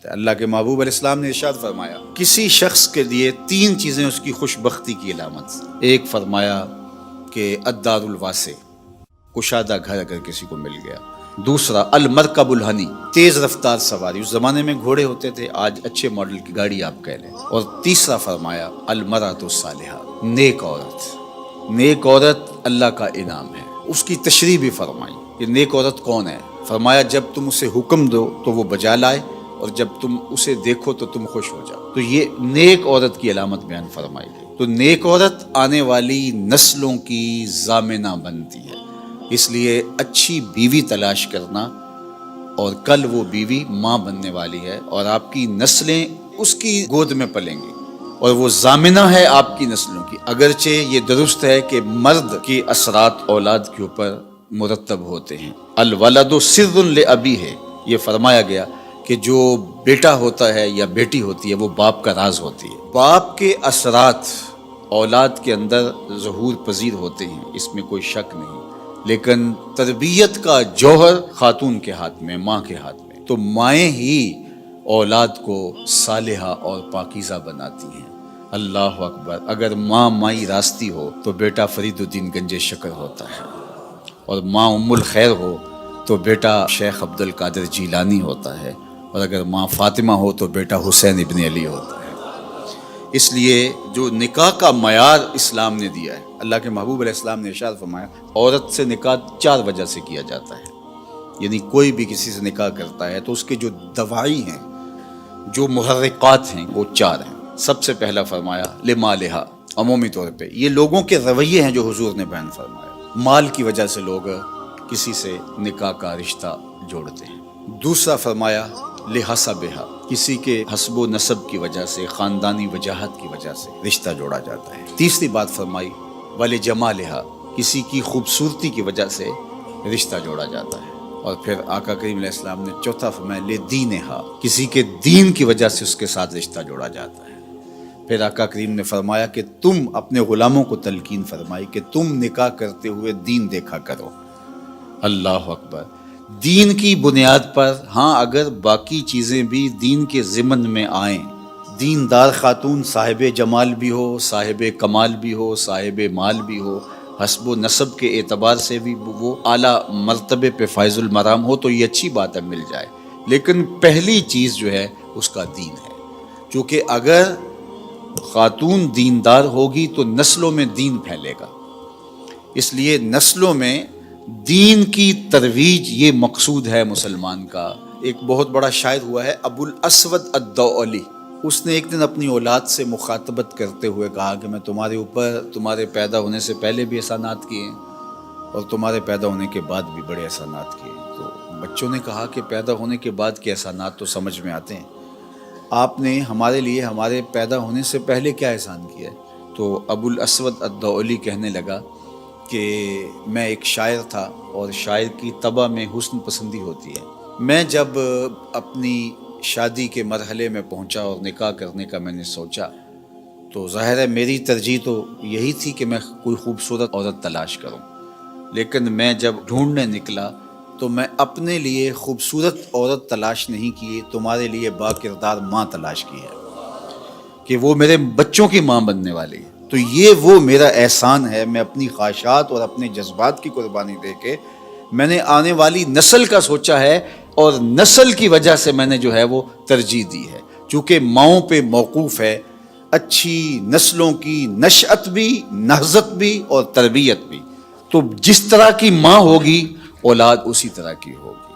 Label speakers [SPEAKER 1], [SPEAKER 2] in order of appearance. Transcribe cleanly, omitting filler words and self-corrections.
[SPEAKER 1] اللہ کے محبوب علیہ السلام نے ارشاد فرمایا کسی شخص کے لیے 3 چیزیں اس کی خوش بختی کی علامت. ایک فرمایا کہ الدار الواسع، کشادہ گھر اگر کسی کو مل گیا. دوسرا المرکب الحنی، تیز رفتار سواری. اس زمانے میں گھوڑے ہوتے تھے، آج اچھے ماڈل کی گاڑی آپ کہہ لیں. اور تیسرا فرمایا المرأۃ الصالحہ، نیک عورت. نیک عورت اللہ کا انعام ہے. اس کی تشریح بھی فرمائی کہ نیک عورت کون ہے. فرمایا جب تم اسے حکم دو تو وہ بجا لائے، اور جب تم اسے دیکھو تو تم خوش ہو جاؤ. تو یہ نیک عورت کی علامت بیان فرمائی گئی. تو نیک عورت آنے والی نسلوں کی ضامنہ بنتی ہے. اس لیے اچھی بیوی تلاش کرنا، اور کل وہ بیوی ماں بننے والی ہے اور آپ کی نسلیں اس کی گود میں پلیں گی، اور وہ ضامنہ ہے آپ کی نسلوں کی. اگرچہ یہ درست ہے کہ مرد کی اثرات اولاد کے اوپر مرتب ہوتے ہیں. الولد سر لابیہ، یہ فرمایا گیا کہ جو بیٹا ہوتا ہے یا بیٹی ہوتی ہے وہ باپ کا راز ہوتی ہے. باپ کے اثرات اولاد کے اندر ظہور پذیر ہوتے ہیں، اس میں کوئی شک نہیں. لیکن تربیت کا جوہر خاتون کے ہاتھ میں، ماں کے ہاتھ میں. تو مائیں ہی اولاد کو صالحہ اور پاکیزہ بناتی ہیں. اللہ اکبر. اگر ماں مائی راستی ہو تو بیٹا فرید الدین گنج شکر ہوتا ہے، اور ماں ام الخیر ہو تو بیٹا شیخ عبد القادر جیلانی ہوتا ہے، اور اگر ماں فاطمہ ہو تو بیٹا حسین ابن علی ہوتا ہے. اس لیے جو نکاح کا معیار اسلام نے دیا ہے، اللہ کے محبوب علیہ السلام نے ارشاد فرمایا عورت سے نکاح 4 وجہ سے کیا جاتا ہے. یعنی کوئی بھی کسی سے نکاح کرتا ہے تو اس کے جو دواعی ہیں، جو محرکات ہیں، وہ 4 ہیں. سب سے پہلا فرمایا لمالہا، عمومی طور پہ یہ لوگوں کے رویے ہیں جو حضور نے بیان فرمایا. مال کی وجہ سے لوگ کسی سے نکاح کا رشتہ جوڑتے ہیں. دوسرا فرمایا لحسبہا، کسی کے حسب و نسب کی وجہ سے، خاندانی وجاہت کی وجہ سے رشتہ جوڑا جاتا ہے. تیسری بات فرمائی ولجمالہا، کسی کی خوبصورتی کی وجہ سے رشتہ جوڑا جاتا ہے. اور پھر آقا کریم علیہ السلام نے چوتھا فرمایا لدینہا، کسی کے دین کی وجہ سے اس کے ساتھ رشتہ جوڑا جاتا ہے. پھر آقا کریم نے فرمایا کہ تم اپنے غلاموں کو تلقین فرمائی کہ تم نکاح کرتے ہوئے دین دیکھا کرو. اللہ اکبر. دین کی بنیاد پر، ہاں اگر باقی چیزیں بھی دین کے ضمن میں آئیں، دیندار خاتون صاحب جمال بھی ہو، صاحب کمال بھی ہو، صاحب مال بھی ہو، حسب و نسب کے اعتبار سے بھی وہ اعلیٰ مرتبے پہ فائز المرام ہو، تو یہ اچھی بات ہے، مل جائے. لیکن پہلی چیز جو ہے اس کا دین ہے. چونکہ اگر خاتون دیندار ہوگی تو نسلوں میں دین پھیلے گا. اس لیے نسلوں میں دین کی ترویج یہ مقصود ہے مسلمان کا. ایک بہت بڑا شاعر ہوا ہے ابو الاسود الدؤلی. اس نے ایک دن اپنی اولاد سے مخاطبت کرتے ہوئے کہا کہ میں تمہارے اوپر تمہارے پیدا ہونے سے پہلے بھی احسانات کیے ہیں، اور تمہارے پیدا ہونے کے بعد بھی بڑے احسانات کیے ہیں. تو بچوں نے کہا کہ پیدا ہونے کے بعد کے احسانات تو سمجھ میں آتے ہیں، آپ نے ہمارے لیے ہمارے پیدا ہونے سے پہلے کیا احسان کیا ہے؟ تو ابو الاسود الدؤلی کہنے لگا کہ میں ایک شاعر تھا، اور شاعر کی طبع میں حسن پسندی ہوتی ہے. میں جب اپنی شادی کے مرحلے میں پہنچا اور نکاح کرنے کا میں نے سوچا، تو ظاہر ہے میری ترجیح تو یہی تھی کہ میں کوئی خوبصورت عورت تلاش کروں. لیکن میں جب ڈھونڈنے نکلا تو میں اپنے لیے خوبصورت عورت تلاش نہیں کی، تمہارے لیے با کردار ماں تلاش کی ہے کہ وہ میرے بچوں کی ماں بننے والی ہے. تو یہ وہ میرا احسان ہے. میں اپنی خواہشات اور اپنے جذبات کی قربانی دے کے میں نے آنے والی نسل کا سوچا ہے، اور نسل کی وجہ سے میں نے جو ہے وہ ترجیح دی ہے. چونکہ ماؤں پہ موقوف ہے اچھی نسلوں کی نشأت بھی، نہضت بھی اور تربیت بھی. تو جس طرح کی ماں ہوگی اولاد اسی طرح کی ہوگی.